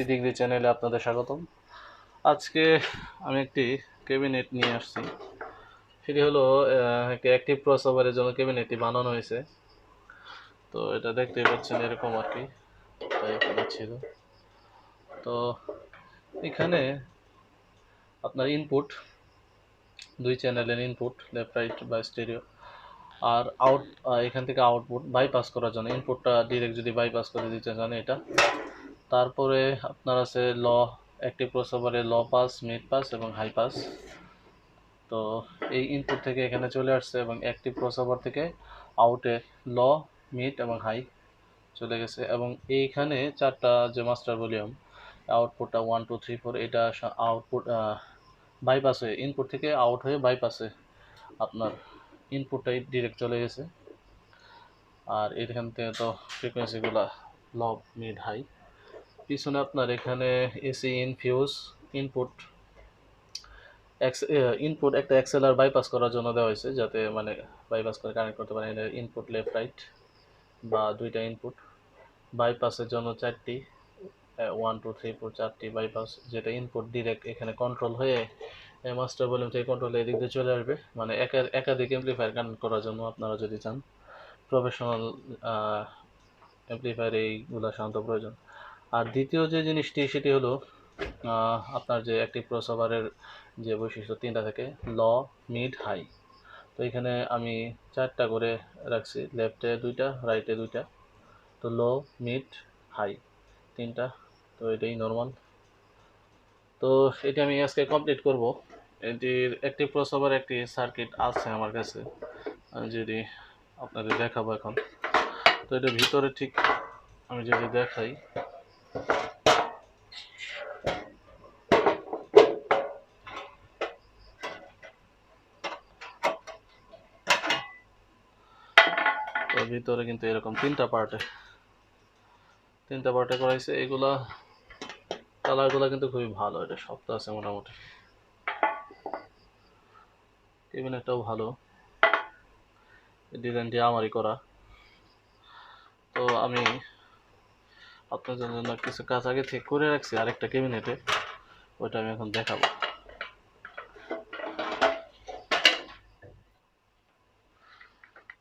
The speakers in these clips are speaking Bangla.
ডিগ্রি চ্যানেলে আপনাদের স্বাগতম। আজকে আমি একটি ক্যাবিনেট নিয়ে আসছি। সেটি হলো একটি অ্যাক্টিভ ক্রসওভারের জন্য ক্যাবিনেটটি বানানো হয়েছে। তো এটা দেখতেই পাচ্ছেন এরকম আর কি, তাই এখানে ছিল। তো এখানে আপনার ইনপুট, দুই চ্যানেলের ইনপুট, লেফট রাইট বা স্টেরিও, আর এখান থেকে আউটপুট বাইপাস করার জন্য, ইনপুটটা ডিরেক্ট যদি বাইপাস করে দিতে চান এটা। তারপরে আপনার আছে অ্যাক্টিভ ক্রসওভারে লো পাস, মিড পাস এবং হাই পাস। তো এই ইনপুট থেকে এখানে চলে আসছে এবং অ্যাক্টিভ ক্রসওভার থেকে আউটে লো, মিড এবং হাই চলে গেছে। এবং এইখানে চারটা যে মাস্টার ভলিউম, আউটপুটটা 1 2 3 4, এটা আউটপুট বাইপাস হয়ে, ইনপুট থেকে আউট হয়ে বাইপাসে আপনার ইনপুটটাই ডিরেক্ট চলে গেছে। আর এখান থেকে তো ফ্রিকোয়েন্সিগুলো লো, মিড, হাই। পিছনে আপনার এখানে AC in, fuse, input input একটা এক্সএলআর বাইপাস করার জন্য দেওয়া হয়েছে, যাতে মানে বাইপাস করে কানেক্ট করতে পারেন ইনপুট লেফট রাইট বা দুইটা ইনপুট। বাইপাসের জন্য 4টি 1 2 3 4 4টি বাইপাস, যেটা ইনপুট ডিরেক্ট এখানে কন্ট্রোল হয়ে মাস্টার ভলিউম থেকে কন্ট্রোল এদিক দিয়ে চলে আসবে। মানে একাধিক অ্যাম্পলিফায়ার কানেক্ট করার জন্য আপনারা যদি চান, প্রফেশনাল অ্যাম্পলিফায়ার এইগুলো সাধারণত প্রয়োজন। আর দ্বিতীয় যে জিনিসটি সেটি হলো আপনার যে অ্যাক্টিভ ক্রসওভারের যে বৈশিষ্ট্য তিনটা থাকে, লো, মিড, হাই। তো এখানে আমি 4টা করে রাখছি, লেফটে 2টা, রাইটে 2টা। তো লো, মিড, হাই 3টা। তো এটাই নর্মাল। তো এটা আমি আজকে কমপ্লিট করব। এটির অ্যাক্টিভ ক্রসওভার একটি সার্কিট আছে আমার কাছে, আমি যদি আপনাদের দেখাবো এখন। তো এটা ভিতরে ঠিক আমি যদি দেখাই, তো ভিতরে কিন্তু এরকম তিনটা পার্টে করা হয়েছে। এগুলা কালারগুলো কিন্তু খুবই ভালো, এটা শক্ত আছে মোটামুটি। ক্যাবিনেটটাও ভালো, ডিজাইনটি আমারই করা। তো আমি আপনাদের জন্য কিছু কাজ আগে থেকে করে রাখছি আরেকটা ক্যাবিনেটে, ওইটা আমি এখন দেখাবো।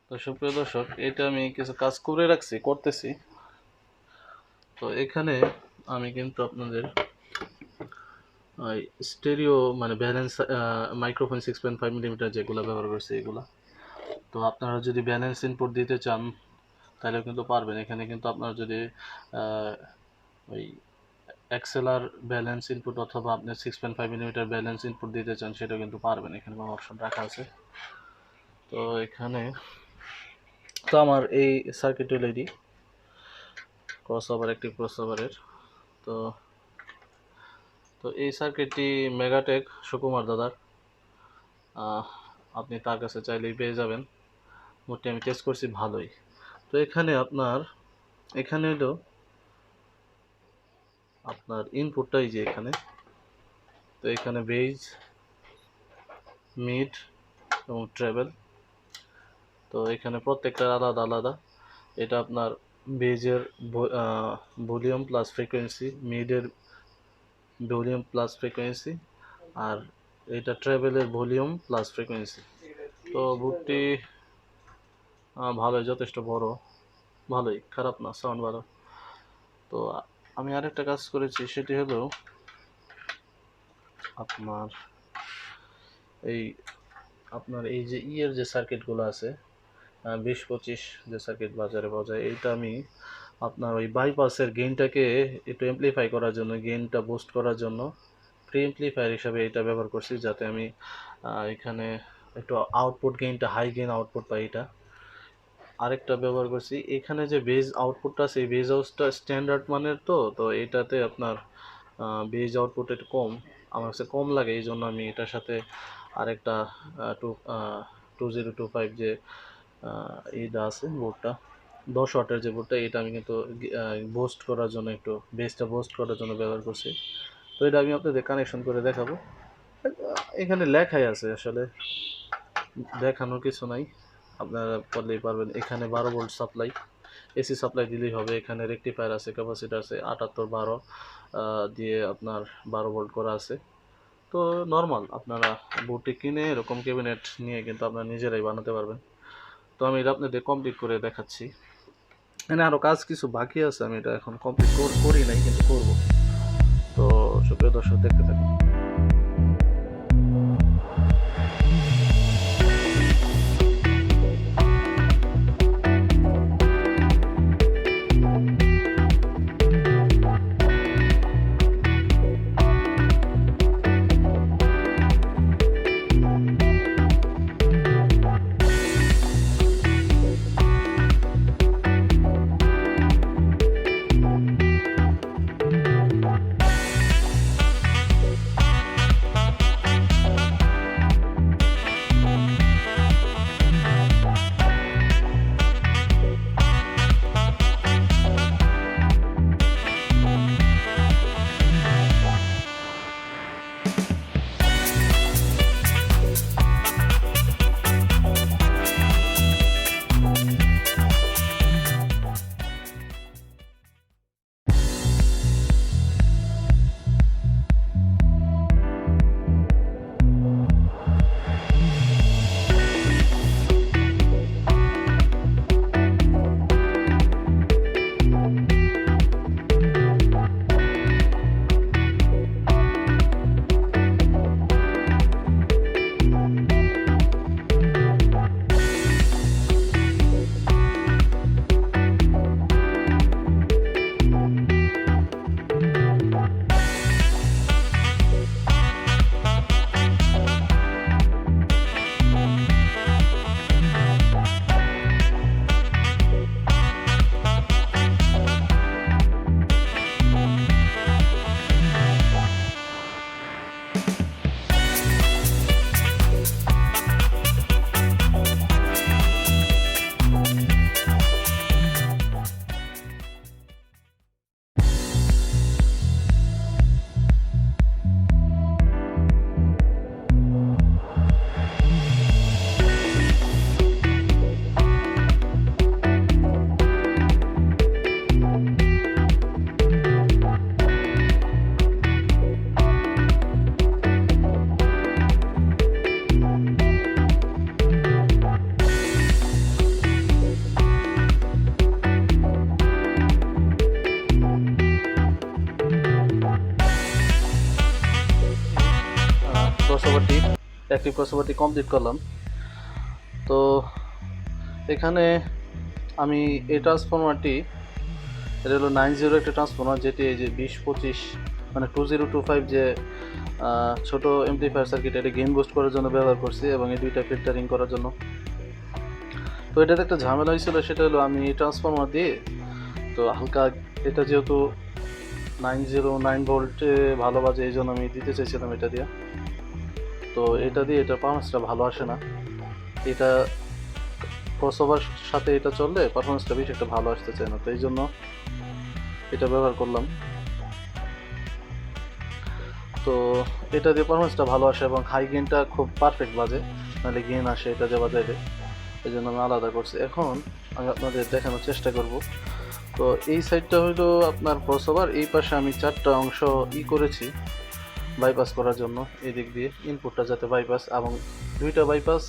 তো সুপ্রিয় দর্শক, এটা আমি কিছু কাজ করে রাখছি, করতেছি। তো এখানে আমি কিন্তু আপনাদের স্টেরিও মানে ব্যালেন্স মাইক্রোফোন 6.5 মিলিমিটার যেগুলো ব্যবহার করছি এগুলা। তো আপনারা যদি ব্যালেন্স ইনপুট দিতে চান তাহলে কিন্তু পারবেন। এখানে কিন্তু আপনারা যদি ওই এক্সএলআর ব্যালেন্স ইনপুট অথবা আপনি 6.5 মিলিমিটার ব্যালেন্স ইনপুট দিতে চান, সেটাও কিন্তু পারবেন, এখানে কোনো অপশন রাখা আছে। তো এখানে তো আমার এই সার্কিট এলইডি ক্রসওভার, অ্যাক্টিভ ক্রসওভারের। তো তো এই সার্কিটটি মেগাটেক সুকুমার দাদার, আপনি তার কাছে চাইলেই পেয়ে যাবেন। মোটামুটি আমি টেস্ট করছি, ভালোই। তো এখানে এখানে হলো আপনার ইনপুটটাই যে এখানে, তো এখানে বেজ, মিড এবং ট্রেবল। তো এখানে প্রত্যেকটা আলাদা আলাদা। এটা আপনার বেজের ভলিউম প্লাস ফ্রিকোয়েন্সি, মিডের ভলিউম প্লাস ফ্রিকোয়েন্সি, আর এটা ট্রেবলের ভলিউম প্লাস ফ্রিকোয়েন্সি। তো বুটটি ভালোই, যথেষ্ট বড়, ভালোই, খারাপ না, সাউন্ড ভালো। তো আমি আরেকটা কাজ করেছি, সেটি হলো আপনার এই যে ইয়ের যে সার্কিটগুলো আছে 20-25 যে সার্কিট বাজারে পাওয়া যায়, এইটা আমি আপনার ওই বাইপাসের গেইনটাকে একটু এমপ্লিফাই করার জন্য, গেইনটা বুস্ট করার জন্য প্রি এমপ্লিফায়ার হিসাবে এটা ব্যবহার করছি, যাতে আমি এখানে একটু আউটপুট গেইনটা, হাই গেইন আউটপুট পাই। এটা আরেকটা ব্যবহার করছি, এখানে যে বেজ আউটপুটটা আছে, এই বেজ হাউসটা স্ট্যান্ডার্ড মানের। তো এটাতে আপনার বেজ আউটপুট একটু কম, আমার কাছে কম লাগে, এই জন্য আমি এটার সাথে আরেকটা 2025 যে এইটা আছে বোর্ডটা, 10 ওয়াটের যে বোর্ডটা, এটা আমি কিন্তু বুস্ট করার জন্য, একটু বেসটা বুস্ট করার জন্য ব্যবহার করছি। তো এটা আমি আপনাদের কানেকশন করে দেখাবো। এখানে লেখাই আছে, আসলে দেখানোর কিছু নাই, আপনারা পড়লেই পারবেন। এখানে 12 ভোল্ট সাপ্লাই, এসি সাপ্লাই দিলেই হবে। এখানে রেকটিফায়ার আছে, ক্যাপাসিটার আছে 78-12 দিয়ে আপনার 12 ভোল্ট করা আছে। তো নর্মাল আপনারা বুটে কিনে এরকম ক্যাবিনেট নিয়ে কিন্তু আপনারা নিজেরাই বানাতে পারবেন। তো আমি এটা আপনাদের কমপ্লিট করে দেখাচ্ছি। মানে আরও কাজ কিছু বাকি আছে, আমি এটা এখন কমপ্লিট করি নাই, কিন্তু করব। তো সুপ্রিয় দর্শক, দেখতে থাকুন। ক্রসওভারটি একটি ক্রসওভারটি কমপ্লিট করলাম। তো এখানে আমি এই ট্রান্সফরমারটি, এটা হলো 90 একটা ট্রান্সফরমার, যেটি এই যে 20-25 মানে 2025 যে ছোট এমপ্লিফায়ার সার্কিট, এটা গেইন বুস্ট করার জন্য ব্যবহার করছি, এবং এই দুইটা ফিল্টারিং করার জন্য। তো এটাতে একটা ঝামেলা হয়েছিল, সেটা হলো আমি ট্রান্সফরমার দিয়ে, তো হালকা এটা যেহেতু 909 ভোল্টে ভালো বাজে, এই জন্য আমি দিতে চাইছিলাম এটা দিয়ে। তো এটা দিয়ে এটা পারফরমেন্সটা ভালো আসে না। এটা ক্রসওভার সাথে এটা চললে পারফরমেন্সটা বেশি একটা ভালো আসতে চায় না, তো এই জন্য এটা ব্যবহার করলাম। তো এটা দিয়ে পারফরমেন্সটা ভালো আসে এবং হাই গেইনটা খুব পারফেক্ট বাজে, নাহলে গেইন আসে এটা দিয়ে বাজাইলে, এই জন্য আমি আলাদা করছি। এখন আমি আপনাদের দেখানোর চেষ্টা করব। তো এই সাইডটা হলো আপনার ক্রসওভার, এই পাশে আমি 4টা অংশ করেছি বাইপাস করার জন্য, এই দিক দিয়ে ইনপুটটা যাতে বাইপাস, এবং 2টা বাইপাস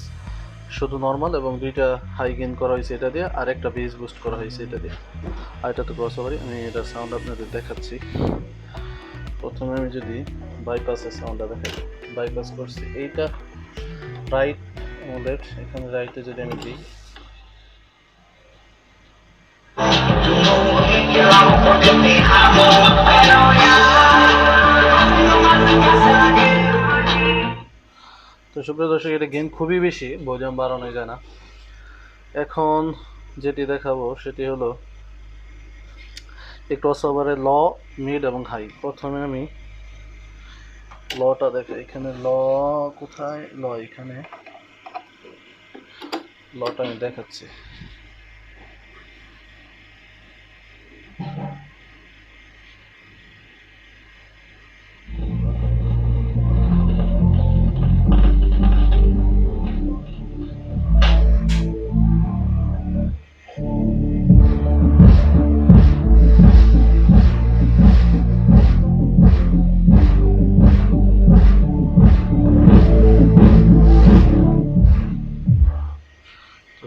শুধু নর্মাল, এবং 2টা হাই গেইন করা হয়েছে এটা দিয়ে, আর একটা বেস বুস্ট করা হয়েছে এটা দিয়ে। আর এটা তো ক্রসওভারই, আমি এটা সাউন্ড আপনাদের দেখাচ্ছি। প্রথমে আমি যদি বাইপাসের সাউন্ডটা দেখাই, বাইপাস করছি এইটা রাইট লেফট, এখানে রাইটে যদি আমি দিই, তো সুপ্রিয় দর্শক, এটা গেইন খুবই বেশি, ভলিউম বাড়ানো যায় না। এখন যেটি দেখাবো সেটি হলো এই ক্রসওভারের ল, মিড এবং হাই। প্রথমে আমি লটা দেখাই, এখানে ল কোথায়, ল এখানে, লটা আমি দেখাচ্ছি।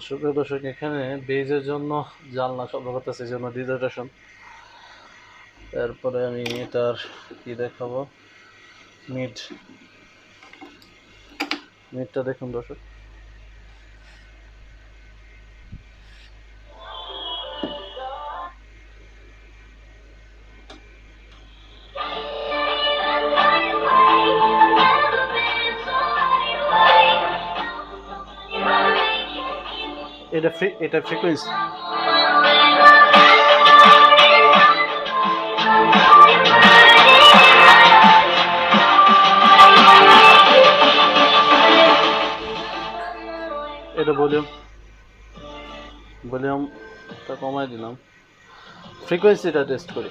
সুপ্রিয় দর্শক, এখানে বেজের জন্য জানলা শব্দ করতেছে, এই জন্য ডিজার্টেশন। তারপরে আমি এটার কি দেখাবো, মিডটা দেখুন দর্শক। এটা ফ্রিকোয়েন্সি। এটা ভলিউমটা কমাই দিলাম, ফ্রিকোয়েন্সিটা টেস্ট করি।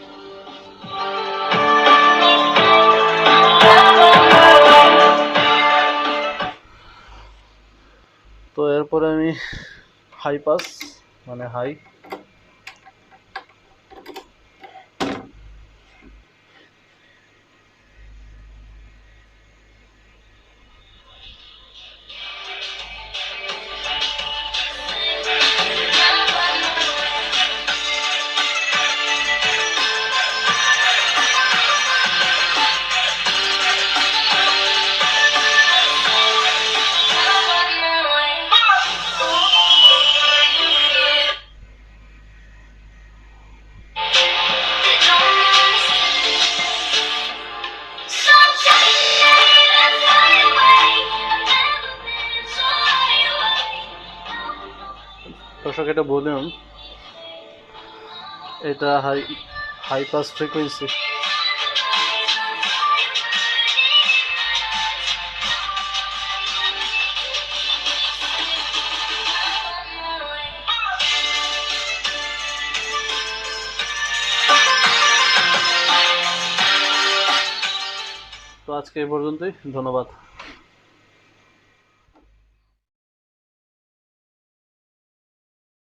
তো এরপরে আমি হাই পাস মানে হাই, দর্শক এটা ভলিউম, এটা হাই পাস ফ্রিকোয়েন্সি। তো আজকে এই পর্যন্তই, ধন্যবাদ।